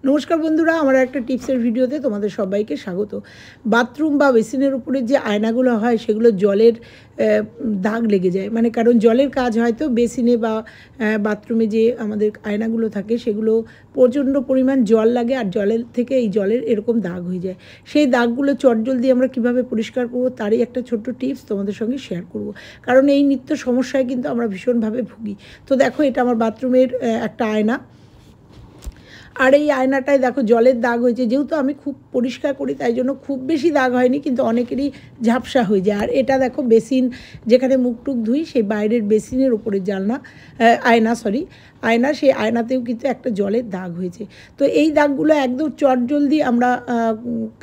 নমস্কার বন্ধুরা, আমার একটা টিপসের ভিডিওতে তোমাদের সবাইকে স্বাগত। বাথরুম বা বেসিনের উপরে যে আয়নাগুলো হয় সেগুলো জলের দাগ লেগে যায়, মানে কারণ জলের কাজ হয়তো বেসিনে বা বাথরুমে যে আমাদের আয়নাগুলো থাকে সেগুলো প্রচণ্ড পরিমাণ জল লাগে, আর জলের থেকে এই জলের এরকম দাগ হয়ে যায়। সেই দাগগুলো চটজলদি আমরা কিভাবে পরিষ্কার করবো তারই একটা ছোট্ট টিপস তোমাদের সঙ্গে শেয়ার করব। কারণ এই নিত্য সমস্যায় কিন্তু আমরা ভীষণভাবে ভুগি। তো দেখো, এটা আমার বাথরুমের একটা আয়না, আর এই আয়নাটায় দেখো জলের দাগ হয়েছে। যেহেতু আমি খুব পরিষ্কার করি তাই জন্য খুব বেশি দাগ হয়নি, কিন্তু অনেকেরই ঝাপসা হয়ে যায়। আর এটা দেখো বেসিন, যেখানে মুখ টুক ধুই সেই বাইরের বেসিনের ওপরে আয়না, সেই আয়নাতেও কিন্তু একটা জলের দাগ হয়েছে। তো এই দাগগুলো একদম চটজলদি আমরা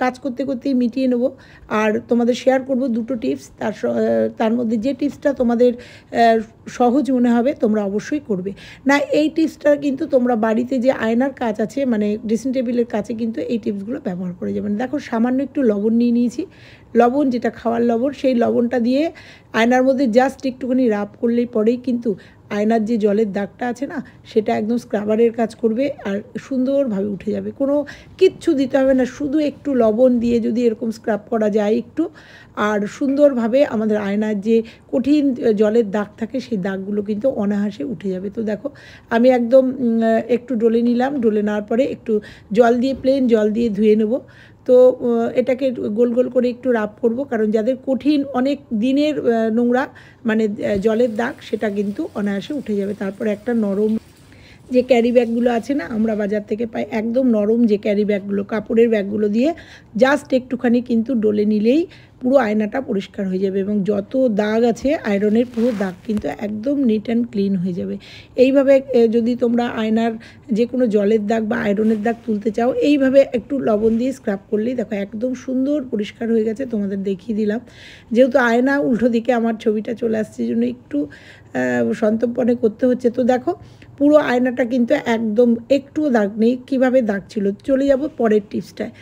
কাজ করতে করতেই মিটিয়ে নেব। আর তোমাদের শেয়ার করব দুটো টিপস, তার মধ্যে যে টিপসটা তোমাদের সহজ মনে হবে তোমরা অবশ্যই করবে। না, এই টিপসটা কিন্তু তোমরা বাড়িতে যে আয়নার কাজ আছে, মানে ড্রেসিং টেবিলের কাছে কিন্তু এই টিপসগুলো ব্যবহার করে যাবেন। দেখো, সামান্য একটু লবণ নিয়ে নিয়েছি, লবণ যেটা খাওয়ার লবণ, সেই লবণটা দিয়ে আয়নার মধ্যে জাস্ট একটুখানি রাব করলেই পরেই কিন্তু আয়নার যে জলের দাগটা আছে না, সেটা একদম স্ক্রাবারের কাজ করবে আর সুন্দরভাবে উঠে যাবে। কোনো কিচ্ছু দিতে হবে না, শুধু একটু লবণ দিয়ে যদি এরকম স্ক্রাব করা যায় একটু, আর সুন্দরভাবে আমাদের আয়নার যে কঠিন জলের দাগ থাকে সেই দাগগুলো কিন্তু অনায়াসে উঠে যাবে। তো দেখো, আমি একদম একটু ডলে নিলাম, ডলে নেওয়ার পরে একটু জল দিয়ে, প্লেন জল দিয়ে ধুয়ে নেব। তো এটাকে গোল গোল করে একটু রাব করব, কারণ যাদের কঠিন অনেক দিনের নোংরা মানে জলের দাগ, সেটা কিন্তু অনায়াসে উঠে যাবে। তারপরে একটা নরম যে ক্যারি ব্যাগগুলো আছে না, আমরা বাজার থেকে পাই, একদম নরম যে ক্যারি ব্যাগগুলো, কাপড়ের ব্যাগগুলো দিয়ে জাস্ট একটুখানি কিন্তু ডলে নিলেই পুরো আয়নাটা পরিষ্কার হয়ে যাবে, এবং যত দাগ আছে আয়রনের পুরো দাগ কিন্তু একদম নিট অ্যান্ড ক্লিন হয়ে যাবে। এইভাবে যদি তোমরা আয়নার যে কোনো জলের দাগ বা আয়রনের দাগ তুলতে চাও, এইভাবে একটু লবণ দিয়ে স্ক্রাব করলেই দেখো একদম সুন্দর পরিষ্কার হয়ে গেছে। তোমাদের দেখিয়ে দিলাম, যেহেতু আয়না উল্টো দিকে আমার ছবিটা চলে আসছে জন্য একটু সন্তর্পণে করতে হচ্ছে। তো দেখো, পুরো আয়নাটা কিন্তু একদম একটুও দাগ নেই। কীভাবে দাগ ছিল, চলে যাব পরের টিপসটায়।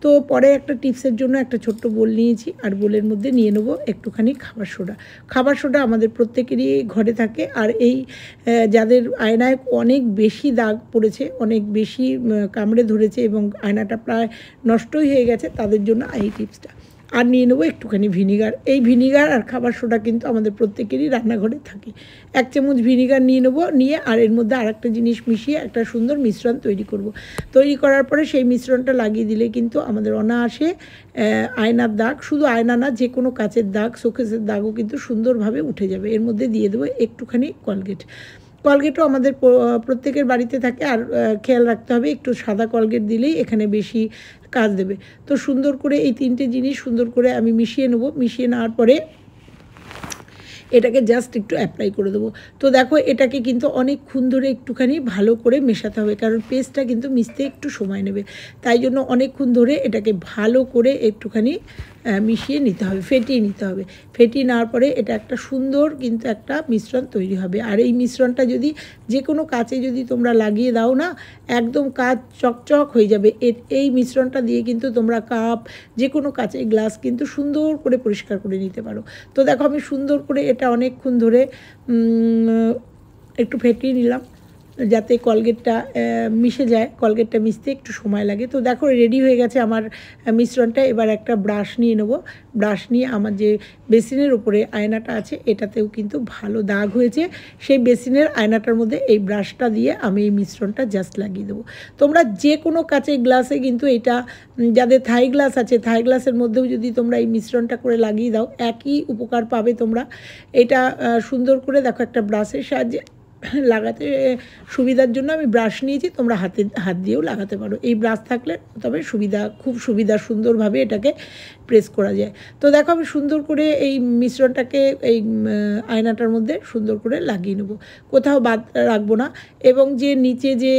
তো পরে একটা টিপসের জন্য একটা ছোট্ট বোল নিয়েছি, আর বোলের মধ্যে নিয়ে নেব একটুখানি খাবার সোডা। খাবার সোডা আমাদের প্রত্যেকেরই ঘরে থাকে, আর এই যাদের আয়নায় অনেক বেশি দাগ পড়েছে, অনেক বেশি কামড়ে ধরেছে এবং আয়নাটা প্রায় নষ্টই হয়ে গেছে, তাদের জন্য এই টিপসটা। আর নিয়ে নেবো একটুখানি ভিনিগার। এই ভিনিগার আর খাবার সোডা কিন্তু আমাদের প্রত্যেকেরই রান্নাঘরে থাকে। 1 চামচ ভিনিগার নিয়ে নেবো, নিয়ে আর এর মধ্যে আরেকটা জিনিস মিশিয়ে একটা সুন্দর মিশ্রণ তৈরি করব। তৈরি করার পরে সেই মিশ্রণটা লাগিয়ে দিলে কিন্তু আমাদের অনায়াসে আয়নার দাগ, শুধু আয়না না, যে কোনো কাচের দাগ, শোকেসের দাগও কিন্তু সুন্দরভাবে উঠে যাবে। এর মধ্যে দিয়ে দেবো একটুখানি কলগেটও আমাদের প্রত্যেকের বাড়িতে থাকে, আর খেয়াল রাখতে হবে একটু সাদা কলগেট দিলেই এখানে বেশি কাজ দেবে। তো সুন্দর করে এই 3টে জিনিস সুন্দর করে আমি মিশিয়ে নেব। মিশিয়ে নেওয়ার পরে এটাকে জাস্ট একটু অ্যাপ্লাই করে দেবো। তো দেখো, এটাকে কিন্তু অনেকক্ষণ ধরে একটুখানি ভালো করে মেশাতে হবে, কারণ পেস্টটা কিন্তু মিশতে একটু সময় নেবে। তাই জন্য অনেকক্ষণ ধরে এটাকে ভালো করে একটুখানি মিশিয়ে নিতে হবে, ফেটিয়ে নিতে হবে। ফেটিয়ে নেওয়ার পরে এটা একটা সুন্দর কিন্তু একটা মিশ্রণ তৈরি হবে। আর এই মিশ্রণটা যদি যে কোনো কাচে যদি তোমরা লাগিয়ে দাও না, একদম কাচ চকচক হয়ে যাবে। এই মিশ্রণটা দিয়ে কিন্তু তোমরা কাপ, যে কোনো কাচের গ্লাস কিন্তু সুন্দর করে পরিষ্কার করে নিতে পারো। তো দেখো, আমি সুন্দর করে এটা অনেকক্ষণ ধরে একটু ফেটিয়ে নিলাম, যাতে কলগেটটা মিশে যায়। কলগেটটা মিশতে একটু সময় লাগে। তো দেখো, রেডি হয়ে গেছে আমার মিশ্রণটা। এবার একটা ব্রাশ নিয়ে নেব। ব্রাশ নিয়ে আমার যে বেসিনের উপরে আয়নাটা আছে, এটাতেও কিন্তু ভালো দাগ হয়েছে, সেই বেসিনের আয়নাটার মধ্যে এই ব্রাশটা দিয়ে আমি এই মিশ্রণটা জাস্ট লাগিয়ে দেবো। তোমরা যে কোনো কাচের গ্লাসে কিন্তু এটা, যাদের থাই গ্লাস আছে, থাই গ্লাসের মধ্যেও যদি তোমরা এই মিশ্রণটা করে লাগিয়ে দাও, একই উপকার পাবে তোমরা। এটা সুন্দর করে দেখো একটা ব্রাশের সাহায্যে লাগাতে সুবিধার জন্য আমি ব্রাশ নিয়েছি, তোমরা হাত দিয়েও লাগাতে পারো। এই ব্রাশ থাকলে তবে খুব সুবিধা, সুন্দরভাবে এটাকে প্রেস করা যায়। তো দেখো, আমি সুন্দর করে এই মিশ্রণটাকে এই আয়নাটার মধ্যে সুন্দর করে লাগিয়ে নেব, কোথাও বাদ রাখবো না। এবং যে নিচে যে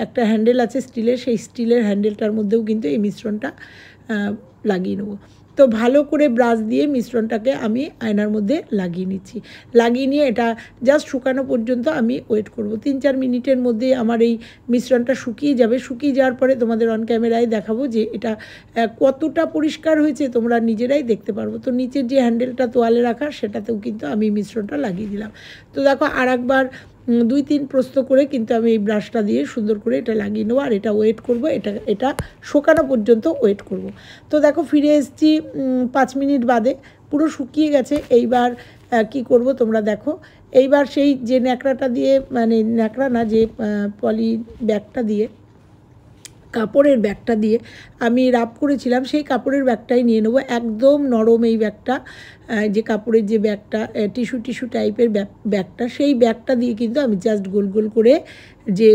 একটা হ্যান্ডেল আছে স্টিলের, সেই স্টিলের হ্যান্ডেলটার মধ্যেও কিন্তু এই মিশ্রণটা লাগিয়ে নেব। তো ভালো করে ব্রাশ দিয়ে মিশ্রণটাকে আমি আয়নার মধ্যে লাগিয়ে নিচ্ছি। লাগিয়ে নিয়ে এটা জাস্ট শুকানো পর্যন্ত আমি ওয়েট করব। 3-4 মিনিটের মধ্যে আমার এই মিশ্রণটা শুকিয়ে যাবে। শুকিয়ে যাওয়ার পরে তোমাদের অন ক্যামেরায় দেখাবো যে এটা কতটা পরিষ্কার হয়েছে, তোমরা নিজেরাই দেখতে পারবো। তো নিচের যে হ্যান্ডেলটা তোয়ালে রাখা, সেটাতেও কিন্তু আমি মিশ্রণটা লাগিয়ে দিলাম। তো দেখো, আর একবার 2-3 প্রস্থ করে কিন্তু আমি এই ব্রাশটা দিয়ে সুন্দর করে এটা লাগিয়ে নেবো, আর এটা ওয়েট করব, এটা শুকানো পর্যন্ত ওয়েট করব। তো দেখো ফিরে এসেছি 5 মিনিট বাদে, পুরো শুকিয়ে গেছে। এইবার কি করব তোমরা দেখো, এইবার সেই যে ন্যাকড়াটা দিয়ে, মানে ন্যাকড়া না, যে পলি ব্যাগটা দিয়ে, কাপড়ের ব্যাগটা দিয়ে আমি রাব করেছিলাম, সেই কাপড়ের ব্যাগটাই নিয়ে নেবো। একদম নরম এই ব্যাগটা, যে কাপড়ের যে ব্যাগটা, টিস্যু টাইপের ব্যাগটা, সেই ব্যাগটা দিয়ে কিন্তু আমি জাস্ট গোল গোল করে, যে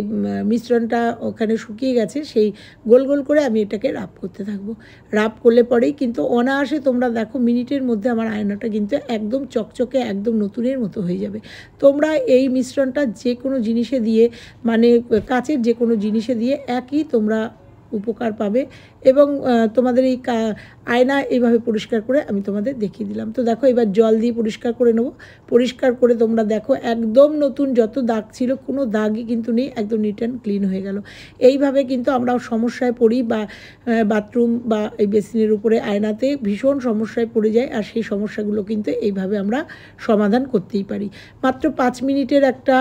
মিশ্রণটা ওখানে শুকিয়ে গেছে, সেই গোল গোল করে আমি এটাকে রাব করতে থাকবো। রাব করলে পরেই কিন্তু অনায়াসে তোমরা দেখো মিনিটের মধ্যে আমার আয়নাটা কিন্তু একদম চকচকে, একদম নতুনের মতো হয়ে যাবে। তোমরা এই মিশ্রণটা যে কোনো জিনিসে দিয়ে, মানে কাচের যে কোনো জিনিসে দিয়ে একই তোমরা উপকার পাবে। এবং তোমাদের এই আয়না এইভাবে পরিষ্কার করে আমি তোমাদের দেখিয়ে দিলাম। তো দেখো এবার জল দিয়ে পরিষ্কার করে নেবো। পরিষ্কার করে তোমরা দেখো একদম নতুন, যত দাগ ছিল কোনো দাগই কিন্তু নেই, একদম নিট অ্যান্ড ক্লিন হয়ে গেল। এইভাবে কিন্তু আমরা সমস্যায় পড়ি, বা বাথরুম বা এই বেসিনের উপরে আয়নাতে ভীষণ সমস্যায় পড়ে যায়, আর সেই সমস্যাগুলো কিন্তু এইভাবে আমরা সমাধান করতেই পারি। মাত্র 5 মিনিটের একটা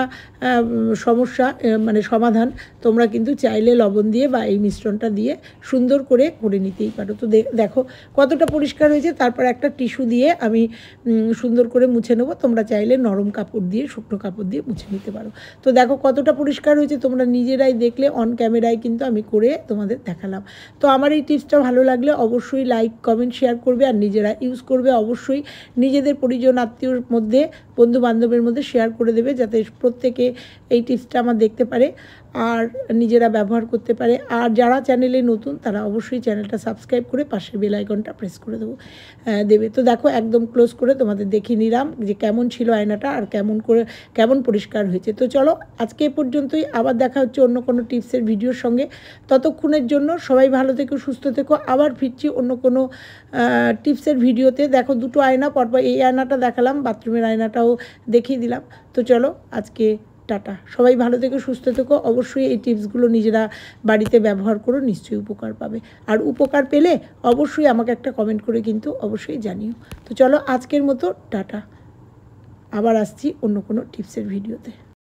সমস্যা, মানে সমাধান তোমরা কিন্তু চাইলে লবণ দিয়ে বা এই মিশ্রণটা দিয়ে সুন্দর করে নিতেই পারো। তো দেখো কতটা পরিষ্কার হয়েছে। তারপর একটা টিস্যু দিয়ে আমি সুন্দর করে মুছে নেবো। তোমরা চাইলে নরম কাপড় দিয়ে, শুকনো কাপড় দিয়ে মুছে নিতে পারো। তো দেখো কতটা পরিষ্কার হয়েছে, তোমরা নিজেরাই দেখলে, অন ক্যামেরায় কিন্তু আমি করে তোমাদের দেখালাম। তো আমার এই টিপসটা ভালো লাগলে অবশ্যই লাইক, কমেন্ট, শেয়ার করবে, আর নিজেরা ইউজ করবে। অবশ্যই নিজেদের পরিজন, আত্মীয়র মধ্যে, বন্ধু বান্ধবের মধ্যে শেয়ার করে দেবে, যাতে প্রত্যেকে এই টিপসটা আমার দেখতে পারে আর নিজেরা ব্যবহার করতে পারে। আর যারা চ্যানেলে নতুন তারা অবশ্যই চ্যানেলটা সাবস্ক্রাইব করে পাশের বেল আইকনটা প্রেস করে দেবে। তো দেখো একদম ক্লোজ করে তোমাদের দেখিয়ে নিলাম যে কেমন ছিল আয়নাটা, আর কেমন পরিষ্কার হয়েছে। তো চলো আজকে এ পর্যন্তই, আবার দেখা হচ্ছে অন্য কোনো টিপসের ভিডিওর সঙ্গে। ততক্ষণের জন্য সবাই ভালো থেকো, সুস্থ থেকো। আবার ফিরছি অন্য কোনো টিপসের ভিডিওতে। দেখো দুটো আয়না পরপর, এই আয়নাটা দেখালাম, বাথরুমের আয়নাটাও দেখিয়ে দিলাম। তো চলো আজকে টাটা, সবাই ভালো থেকো, সুস্থ থেকো। অবশ্যই এই টিপসগুলো নিজেরা বাড়িতে ব্যবহার করো, নিশ্চয়ই উপকার পাবে। আর উপকার পেলে অবশ্যই আমাকে একটা কমেন্ট করে কিন্তু অবশ্যই জানিও। তো চলো আজকের মতো টাটা, আবার আসছি অন্য কোনো টিপসের ভিডিওতে।